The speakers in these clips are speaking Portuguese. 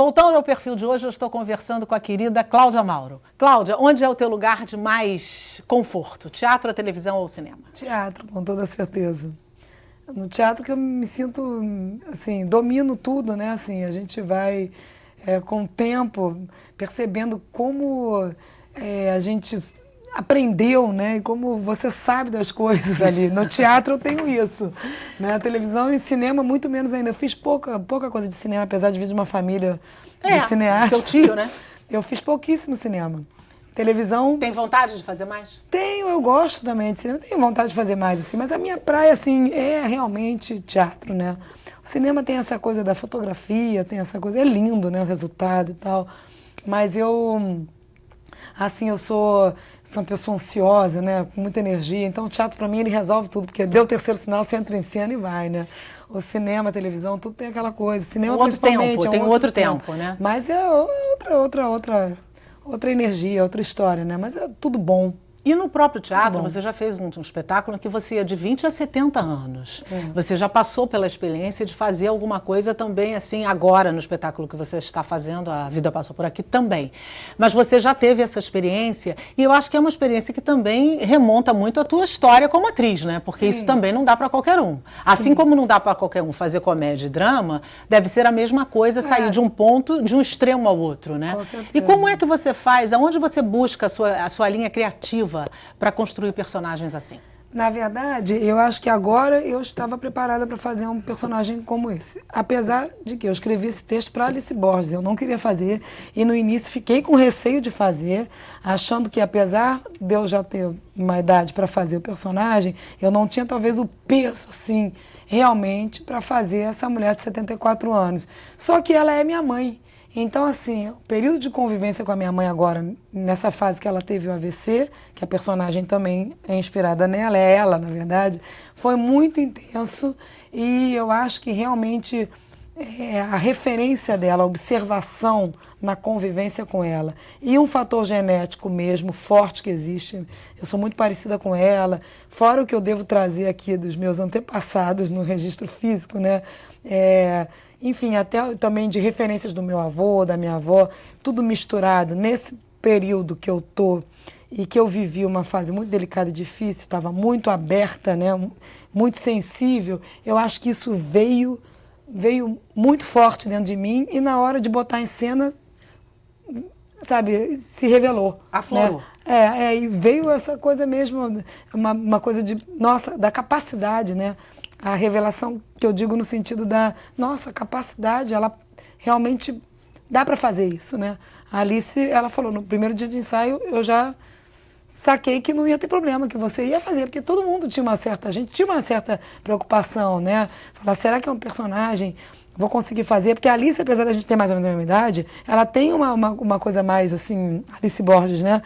Voltando ao perfil de hoje, eu estou conversando com a querida Cláudia Mauro. Cláudia, onde é o teu lugar de mais conforto? Teatro, televisão ou cinema? Teatro, com toda certeza. No teatro que eu me sinto, assim, domino tudo, né? Assim, a gente vai, com o tempo, percebendo como a gente aprendeu, né? E como você sabe das coisas ali. No teatro eu tenho isso, né? A televisão e cinema, muito menos ainda. Eu fiz pouca coisa de cinema, apesar de vir de uma família de cineastas. Seu tio, né? Eu fiz pouquíssimo cinema. Televisão... Tem vontade de fazer mais? Tenho, eu gosto também de cinema, tenho vontade de fazer mais, assim, mas a minha praia, assim, é realmente teatro, né? O cinema tem essa coisa da fotografia, tem essa coisa, é lindo, né, o resultado e tal, mas eu, assim, eu sou uma pessoa ansiosa, né, com muita energia, então o teatro pra mim ele resolve tudo, porque deu o terceiro sinal, você entra em cena e vai, né? O cinema, a televisão, tudo tem aquela coisa, o cinema principalmente tem outro tempo, né? Mas é outra energia, outra história, né? Mas é tudo bom. E no próprio teatro, você já fez um espetáculo que você ia de 20 a 70 anos. Você já passou pela experiência de fazer alguma coisa também, assim, agora no espetáculo que você está fazendo, A Vida Passou Por Aqui também. Mas você já teve essa experiência e eu acho que é uma experiência que também remonta muito à tua história como atriz, né? Porque isso também não dá para qualquer um. Assim como não dá para qualquer um fazer comédia e drama, deve ser a mesma coisa sair de um ponto, de um extremo ao outro, né? Com certeza. E como é que você faz, aonde você busca a sua linha criativa para construir personagens assim? Na verdade, eu acho que agora eu estava preparada para fazer um personagem como esse. Apesar de que eu escrevi esse texto para Alice Borges, eu não queria fazer e no início fiquei com receio de fazer, achando que apesar de eu já ter uma idade para fazer o personagem, eu não tinha talvez o peso, assim, realmente para fazer essa mulher de 74 anos. Só que ela é minha mãe. Então, assim, o período de convivência com a minha mãe agora, nessa fase que ela teve o AVC, que a personagem também é inspirada nela, é ela, na verdade, foi muito intenso e eu acho que realmente a referência dela, a observação na convivência com ela e um fator genético mesmo, forte que existe, eu sou muito parecida com ela, fora o que eu devo trazer aqui dos meus antepassados no registro físico, né? Enfim, até também de referências do meu avô, da minha avó, tudo misturado. Nesse período que eu tô e que eu vivi uma fase muito delicada e difícil, estava muito aberta, né, muito sensível, eu acho que isso veio muito forte dentro de mim e na hora de botar em cena, sabe, se revelou. Aflorou. Né? E veio essa coisa mesmo, uma coisa de, nossa, da capacidade, né? A revelação que eu digo no sentido da nossa capacidade, ela realmente dá para fazer isso, né? A Alice, ela falou, no primeiro dia de ensaio, eu já saquei que não ia ter problema, que você ia fazer, porque todo mundo tinha a gente tinha uma certa preocupação, né? Falar, será que é um personagem, vou conseguir fazer? Porque a Alice, apesar da gente ter mais ou menos a mesma idade, ela tem uma coisa mais, assim, Alice Borges, né?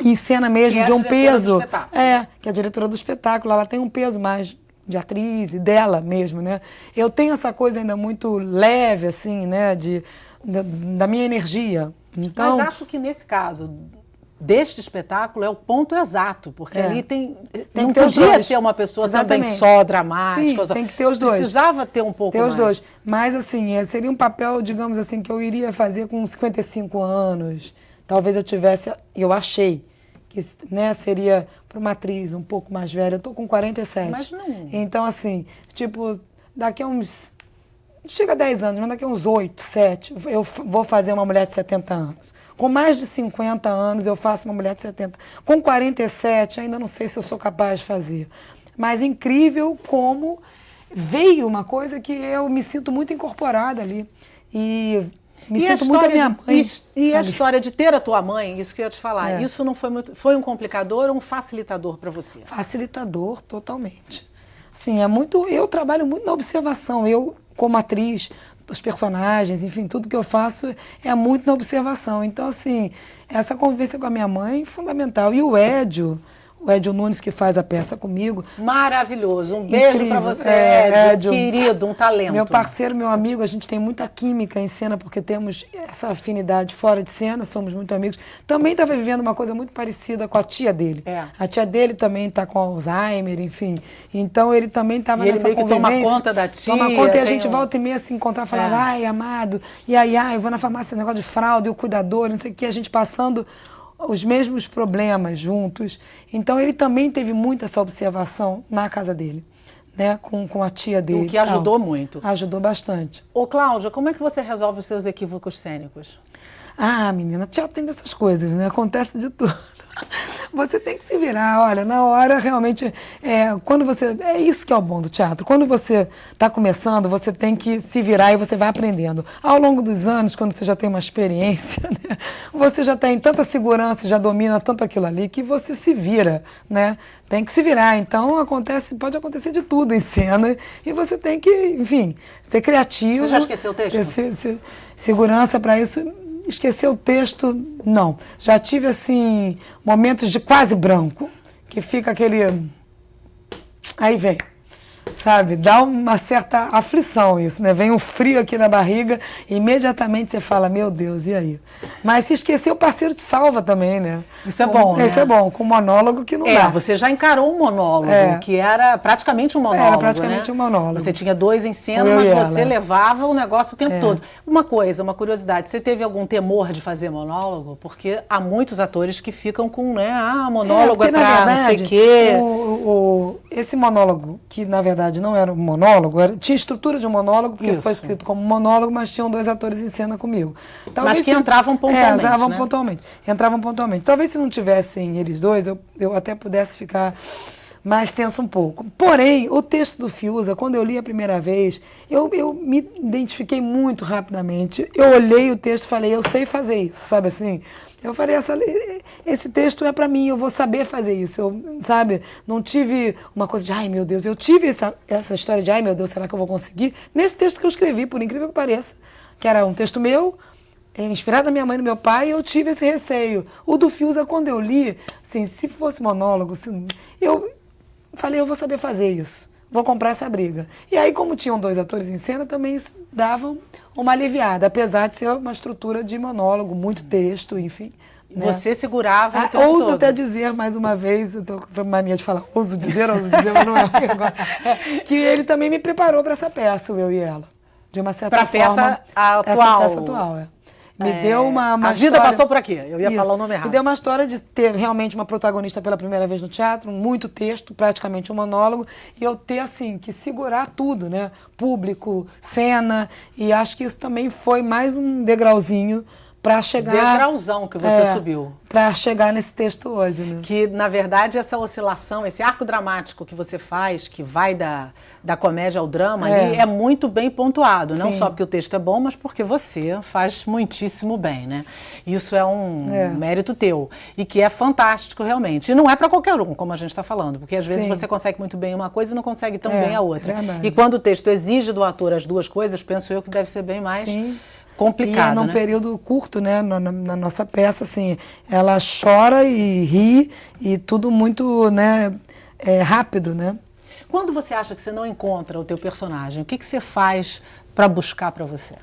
Em cena mesmo, de um peso. Que é a diretora do espetáculo, ela tem um peso mais de atriz e dela mesmo, né? Eu tenho essa coisa ainda muito leve, assim, né? Da minha energia. Então... Mas acho que nesse caso deste espetáculo é o ponto exato, porque ali não podia ser uma pessoa também só dramática. Sim, tem que ter os dois. Precisava ter um pouco mais. Ter os dois. Mas, assim, seria um papel, digamos assim, que eu iria fazer com 55 anos. Talvez eu tivesse, eu achei, que, né, seria para uma atriz um pouco mais velha. Eu tô com 47. Mas não. Então, assim, tipo, daqui a uns... Chega a 10 anos, mas daqui a uns 8, 7, eu vou fazer uma mulher de 70 anos. Com mais de 50 anos, eu faço uma mulher de 70. Com 47, ainda não sei se eu sou capaz de fazer. Mas incrível como veio uma coisa que eu me sinto muito incorporada ali. E me sinto muito a minha mãe. E a história de ter a tua mãe, isso que eu ia te falar, isso não foi muito... Foi um complicador ou um facilitador para você? Facilitador, totalmente. Sim, é muito... Eu trabalho muito na observação. Eu, como atriz, os personagens, enfim, tudo que eu faço é muito na observação. Então, assim, essa convivência com a minha mãe é fundamental. E o o Edio Nunes, que faz a peça comigo. Maravilhoso. Um beijo para você, Edio, querido, um talento. Meu parceiro, meu amigo, a gente tem muita química em cena, porque temos essa afinidade fora de cena, somos muito amigos. Também estava vivendo uma coisa muito parecida com a tia dele. A tia dele também está com Alzheimer, enfim. Então ele também estava nessa convivência. Ele toma conta da tia. Toma conta e a gente volta e meia se encontrar e falava, ai, amado, e aí, eu vou na farmácia, negócio de fralda, e o cuidador, não sei o que, a gente passando os mesmos problemas juntos. Então ele também teve muito essa observação na casa dele, né, com a tia dele. O que ajudou muito. Ajudou bastante. Ô, Cláudia, como é que você resolve os seus equívocos cênicos? Ah, menina, teatro tem dessas coisas, né? Acontece de tudo. Você tem que se virar, olha, na hora realmente, quando você, é isso que é o bom do teatro, quando você está começando, você tem que se virar e você vai aprendendo. Ao longo dos anos, quando você já tem uma experiência, né, você já tem tanta segurança, já domina tanto aquilo ali, que você se vira, né? Tem que se virar, então pode acontecer de tudo em cena, e você tem que, enfim, ser criativo. Você já esqueceu o texto? Segurança para isso. Esquecer o texto, não. Já tive, assim, momentos de quase branco, que fica aquele... Aí vem, sabe? Dá uma certa aflição isso, né? Vem um frio aqui na barriga e imediatamente você fala, meu Deus, e aí? Mas se esquecer, o parceiro te salva também, né? Isso é bom, né? Isso é bom, com monólogo que não dá. Você já encarou um monólogo, que era praticamente um monólogo, Era praticamente um monólogo. Você tinha 2 em cena, mas você levava o negócio o tempo todo. Uma curiosidade, você teve algum temor de fazer monólogo? Porque há muitos atores que ficam com, né, monólogo porque, pra na verdade, não sei o quê. Esse monólogo, que na verdade não era um monólogo, tinha estrutura de um monólogo, porque foi escrito como monólogo, mas tinham 2 atores em cena comigo. Talvez mas que entravam pontualmente, entravam pontualmente. Talvez se não tivessem eles dois, eu até pudesse ficar mais tenso um pouco. Porém, o texto do Fiuza, quando eu li a primeira vez, eu me identifiquei muito rapidamente. Eu olhei o texto e falei, eu sei fazer isso, sabe assim? Eu falei, esse texto é para mim, eu vou saber fazer isso, sabe? Não tive uma coisa de, ai meu Deus, eu tive essa história de, ai meu Deus, será que eu vou conseguir? Nesse texto que eu escrevi, por incrível que pareça, que era um texto meu, inspirado na minha mãe e no meu pai, eu tive esse receio. O do Fiuza, quando eu li, assim, se fosse monólogo, eu falei, eu vou saber fazer isso, vou comprar essa briga. E aí, como tinham 2 atores em cena, também davam uma aliviada, apesar de ser uma estrutura de monólogo, muito texto, enfim. Né? Você segurava o tempo ouso todo. até dizer, mais uma vez, eu tô com mania de falar, ouso dizer, mas não é agora, que ele também me preparou para essa peça, o Eu e Ela. De uma certa forma. Para a peça atual. Essa peça atual, Me deu uma A vida história... passou por aqui, eu ia falar o nome errado. Me deu uma história de ter realmente uma protagonista pela primeira vez no teatro, muito texto, praticamente um monólogo, e eu ter, assim, que segurar tudo, né? Público, cena, e acho que isso também foi mais um degrauzinho para chegar... Degrauzão que você subiu. Para chegar nesse texto hoje, né? Que, na verdade, essa oscilação, esse arco dramático que você faz, que vai da comédia ao drama, ali, é muito bem pontuado. Não só porque o texto é bom, mas porque você faz muitíssimo bem, né? Isso é um mérito teu. E que é fantástico, realmente. E não é para qualquer um, como a gente está falando. Porque, às vezes, você consegue muito bem uma coisa e não consegue tão bem a outra. Verdade. E quando o texto exige do ator as 2 coisas, penso eu que deve ser bem mais... complicado, e num período curto, né, na nossa peça, assim, ela chora e ri e tudo muito, né, rápido, né? Quando você acha que você não encontra o teu personagem, o que você faz para buscar para você?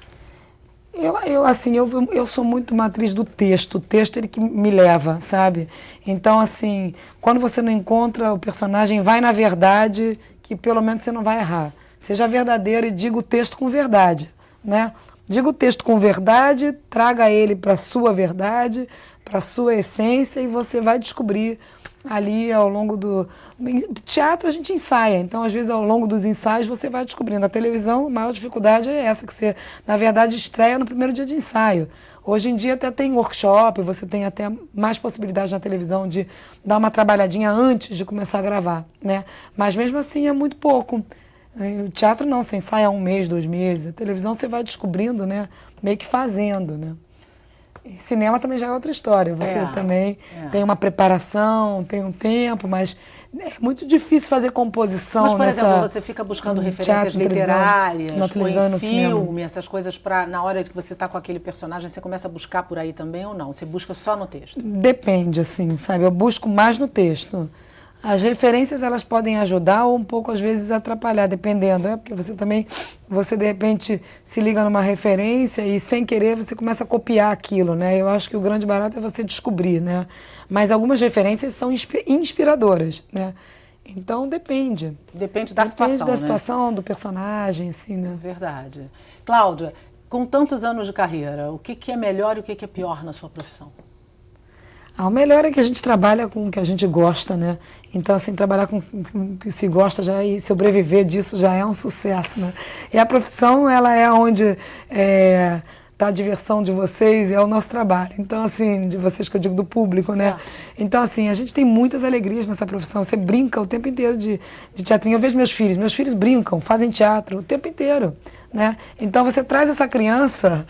Eu sou muito uma atriz do texto. O texto ele que me leva, sabe? Então, assim, quando você não encontra o personagem, vai na verdade, que pelo menos você não vai errar. Seja verdadeiro e diga o texto com verdade, né? Diga o texto com verdade, traga ele para a sua verdade, para a sua essência, e você vai descobrir ali ao longo do... Teatro a gente ensaia, então às vezes ao longo dos ensaios você vai descobrindo. A televisão, a maior dificuldade é essa, que você, na verdade, estreia no primeiro dia de ensaio. Hoje em dia até tem workshop, você tem até mais possibilidade na televisão de dar uma trabalhadinha antes de começar a gravar, né? Mas mesmo assim é muito pouco. O teatro não, você ensaia 1 mês, 2 meses. A televisão você vai descobrindo, né? Meio que fazendo, né? E cinema também já é outra história. Você também tem uma preparação, tem um tempo, mas é muito difícil fazer composição. Mas, por exemplo, você fica buscando referências literárias, na televisão, ou em no filme, cinema. essas coisas, para na hora que você está com aquele personagem, você começa a buscar por aí também ou não? Você busca só no texto? Depende, assim, sabe? Eu busco mais no texto. As referências, elas podem ajudar ou um pouco, às vezes, atrapalhar, dependendo, porque você de repente se liga numa referência e, sem querer, você começa a copiar aquilo, né? Eu acho que o grande barato é você descobrir, né? Mas algumas referências são inspiradoras, né? Então, depende. Depende da situação, Depende da situação, do personagem, assim, né? Verdade. Cláudia, com tantos anos de carreira, o que é melhor e o que é pior na sua profissão? O melhor é que a gente trabalha com o que a gente gosta, né? Então, assim, trabalhar com o que se gosta já e sobreviver disso já é um sucesso, né? E a profissão, ela é onde tá a diversão de vocês, é o nosso trabalho. Então, assim, de vocês que eu digo do público, né? Então, assim, a gente tem muitas alegrias nessa profissão. Você brinca o tempo inteiro de teatrinho. Eu vejo meus filhos brincam, fazem teatro o tempo inteiro, né? Então, você traz essa criança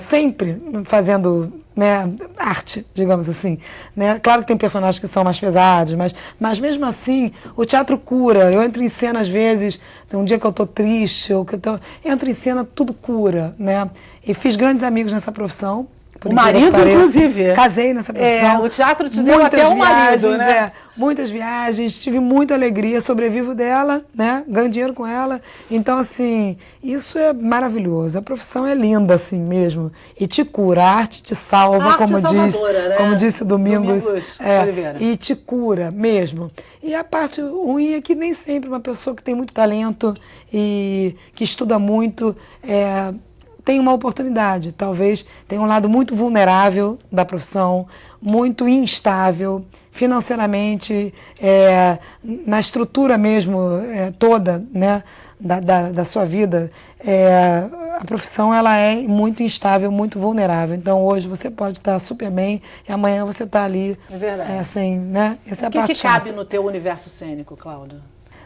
sempre fazendo, né, arte, digamos assim, né? Claro que tem personagens que são mais pesados, mas mesmo assim, o teatro cura. Eu entro em cena, às vezes, tem um dia que eu tô triste, ou que entro em cena, tudo cura, né? E fiz grandes amigos nessa profissão. O marido, inclusive. Casei nessa profissão. O teatro te deu até um marido, né? Muitas viagens, tive muita alegria, sobrevivo dela, né? Ganho dinheiro com ela. Então, assim, isso é maravilhoso. A profissão é linda, assim mesmo. E te cura, a arte te salva, como disse Domingos Oliveira. E te cura mesmo. E a parte ruim é que nem sempre uma pessoa que tem muito talento e que estuda muito tem uma oportunidade. Talvez tenha um lado muito vulnerável da profissão, muito instável financeiramente, na estrutura mesmo toda, né, da sua vida. A profissão, ela é muito instável, muito vulnerável. Então, hoje você pode estar super bem e amanhã você está ali. É verdade. Assim, né? Essa O que cabe no teu universo cênico, Cláudia?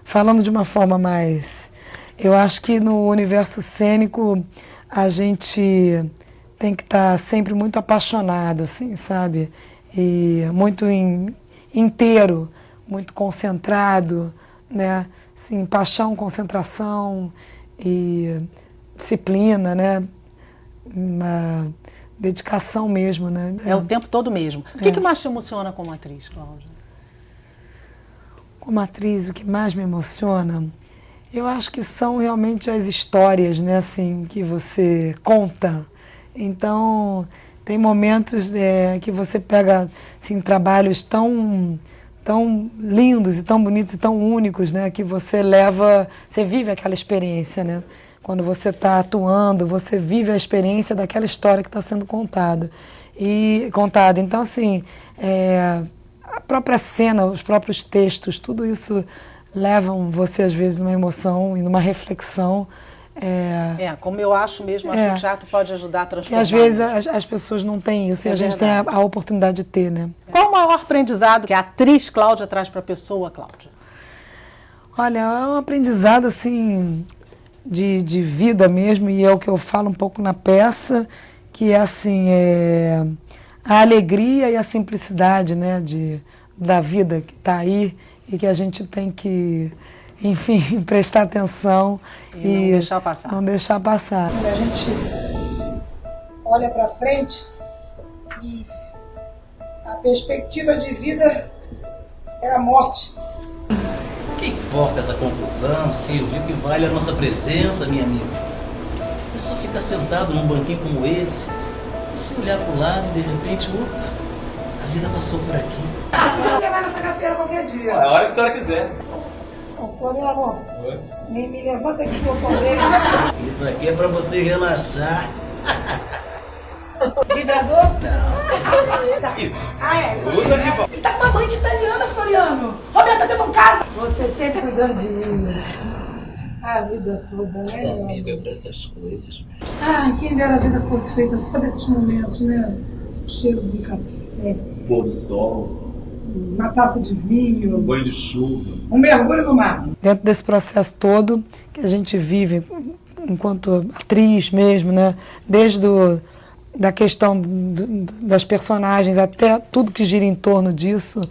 Falando de uma forma mais... Eu acho que no universo cênico a gente tem que estar sempre muito apaixonado, assim, sabe? E muito inteiro, muito concentrado, né? Assim, paixão, concentração e disciplina, né? Uma dedicação mesmo, né? É o tempo todo mesmo. O que mais te emociona como atriz, Cláudia? Como atriz, o que mais me emociona... Eu acho que são realmente as histórias, né, assim, que você conta. Então, tem momentos que você pega assim, trabalhos tão lindos e tão bonitos e tão únicos, né, que você vive aquela experiência, né? Quando você está atuando, você vive a experiência daquela história que está sendo contada. Então, assim, a própria cena, os próprios textos, tudo isso levam você, às vezes, numa emoção e numa reflexão. Como eu acho mesmo, acho que o teatro pode ajudar a transformar. Que às vezes as pessoas não têm isso e a gente tem a oportunidade de ter, né? Qual o maior aprendizado que a atriz Cláudia traz para a pessoa, Cláudia? Olha, é um aprendizado, assim, de vida mesmo, e é o que eu falo um pouco na peça, que é, assim, a alegria e a simplicidade, né, da vida que está aí, e que a gente tem que, enfim, prestar atenção e não deixar passar. Não deixar passar. A gente olha para frente e a perspectiva de vida é a morte. O que importa essa conclusão, Silvio? O que vale a nossa presença, minha amiga? É só ficar sentado num banquinho como esse e se olhar para o lado e de repente, opa, a vida passou por aqui. Vou levar nessa cafeira qualquer dia. É a hora que a senhora quiser. Floriano, me levanta aqui que eu comer. Isso aqui é pra você relaxar. Vibrador? Não. Isso. Usa aqui, Ele tá com uma mãe de italiana, Floriano. Roberto tá tendo casa. Você sempre cuidando de mim, né? A vida toda, né? Essa amiga é pra essas coisas. Ai, quem dera a vida fosse feita só desses momentos, né? O cheiro do café. Pôr do sol. Uma taça de vinho. Banho de chuva. Um mergulho no mar. Dentro desse processo todo que a gente vive enquanto atriz mesmo, né? Desde da questão das personagens até tudo que gira em torno disso,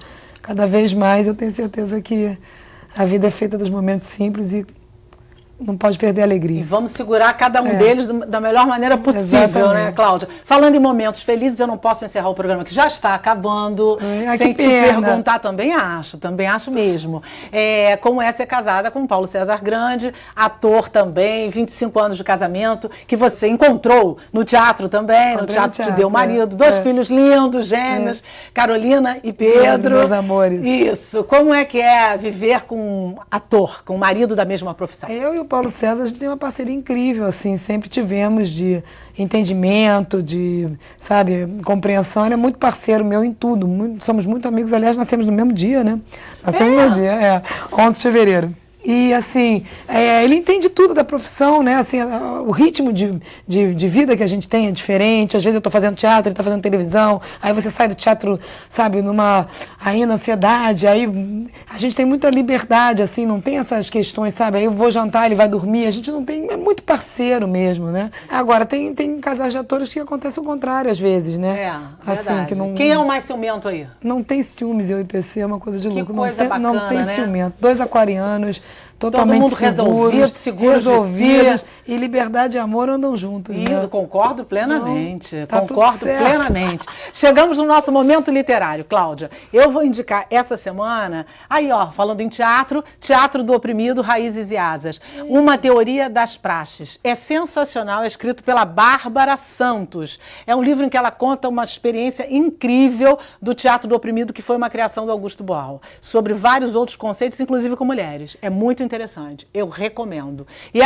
cada vez mais eu tenho certeza que a vida é feita dos momentos simples e não pode perder a E alegria. vamos segurar cada um deles da melhor maneira possível, Exatamente. né, Cláudia? Falando em momentos felizes, eu não posso encerrar o programa que já está acabando sem te perguntar, também acho mesmo. Como é ser casada com Paulo César Grande, ator também, 25 anos de casamento, que você encontrou no teatro também, no Teatro Te Deu Marido, 2 filhos lindos, gêmeos, Carolina e Pedro. Meus amores. Isso. Como é que é viver com um ator, com um marido da mesma profissão? Eu e o Paulo César, a gente tem uma parceria incrível, assim, sempre tivemos de entendimento, de, sabe, compreensão. Ele é muito parceiro meu em tudo, somos muito amigos, aliás, nascemos no mesmo dia, né? Nascemos no mesmo dia, 11 de fevereiro. E, assim, ele entende tudo da profissão, né? Assim, o ritmo de vida que a gente tem é diferente. Às vezes eu estou fazendo teatro, ele está fazendo televisão. Aí você sai do teatro, sabe, aí na ansiedade. Aí a gente tem muita liberdade, assim, não tem essas questões, sabe? Aí eu vou jantar, ele vai dormir. A gente não tem... É muito parceiro mesmo, né? Agora, tem casais de atores que acontece o contrário, às vezes, né? Verdade. Assim, que não, quem é o mais ciumento aí? Não tem ciúmes, eu e PC, é uma coisa de louco. Coisa bacana, não tem né? ciumento. 2 aquarianos... Totalmente todo mundo resolvidos e liberdade e amor andam juntos. Eu concordo plenamente. Não, tá concordo tudo certo. plenamente. Chegamos no nosso momento literário, Cláudia. Eu vou indicar essa semana, falando em teatro, Teatro do Oprimido, Raízes e Asas. Uma teoria das praxes. É sensacional, é escrito pela Bárbara Santos. É um livro em que ela conta uma experiência incrível do Teatro do Oprimido, que foi uma criação do Augusto Boal, sobre vários outros conceitos, inclusive com mulheres. É muito interessante. Eu recomendo. E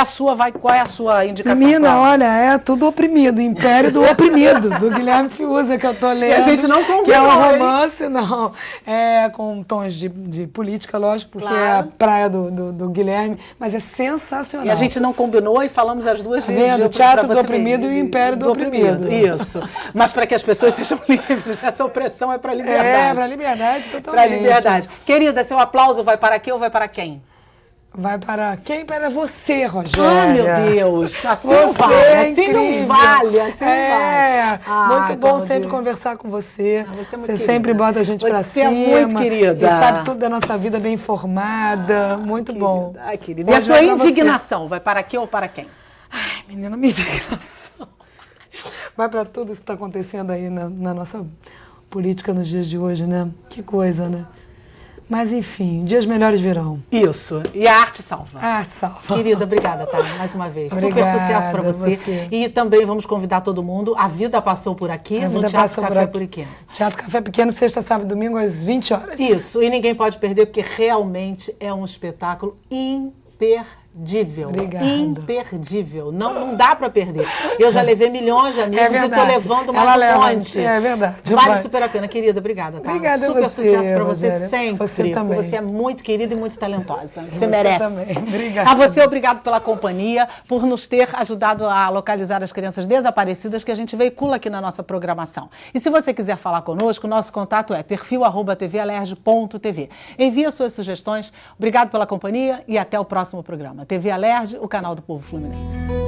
qual é a sua indicação? Menina, olha, é tudo oprimido. Império do Oprimido, do Guilherme Fiuza, que eu tô lendo. E a gente não combinou, que é um romance, não. É com tons de política, lógico, porque é a praia do Guilherme, mas é sensacional. E a gente não combinou e falamos as duas vezes. Vendo, Teatro do Oprimido e o Império do Oprimido. Isso. Mas para que as pessoas sejam livres, essa opressão é para a liberdade. É, para a liberdade, totalmente. Para a liberdade. Querida, seu aplauso vai para quem ou vai para quem? Vai para quem? Para você, Rogéria. Ah, meu Deus. Assim você não vale. É assim incrível. Não vale. Assim não vale. Muito bom sempre conversar com você. Você é muito você querida. sempre bota a gente para cima. Você é muito querida. E sabe tudo da nossa vida bem informada. Muito bom. Ai, querida. E a sua indignação vai para quem ou para quem? Ai, menina, minha indignação. Vai para tudo isso que está acontecendo aí na nossa política nos dias de hoje, né? Que coisa, né? Mas, enfim, dias melhores virão. Isso. E a arte salva. A arte salva. Querida, obrigada, tá? Mais uma vez. Obrigada, super sucesso para você. E também vamos convidar todo mundo. A Vida Passou por Aqui, no Teatro Café Pequeno. Teatro Café Pequeno, sexta, sábado e domingo, às 20 horas. Isso. E ninguém pode perder, porque realmente é um espetáculo imperdível. Obrigada. Imperdível. Não dá para perder. Eu já levei milhões de amigos e tô levando mais um monte. É verdade. Vale super a pena, querida. Obrigada, tá? Obrigada super a você, sucesso para você Rogéria. sempre. Você também. Você é muito querida e muito talentosa. Você merece. Também. Obrigada. A você, obrigado pela companhia, por nos ter ajudado a localizar as crianças desaparecidas que a gente veicula aqui na nossa programação. E se você quiser falar conosco, nosso contato é perfil@tvalerge.tv. Envie as suas sugestões. Obrigado pela companhia e até o próximo programa. TV Alerge, o canal do Povo Fluminense.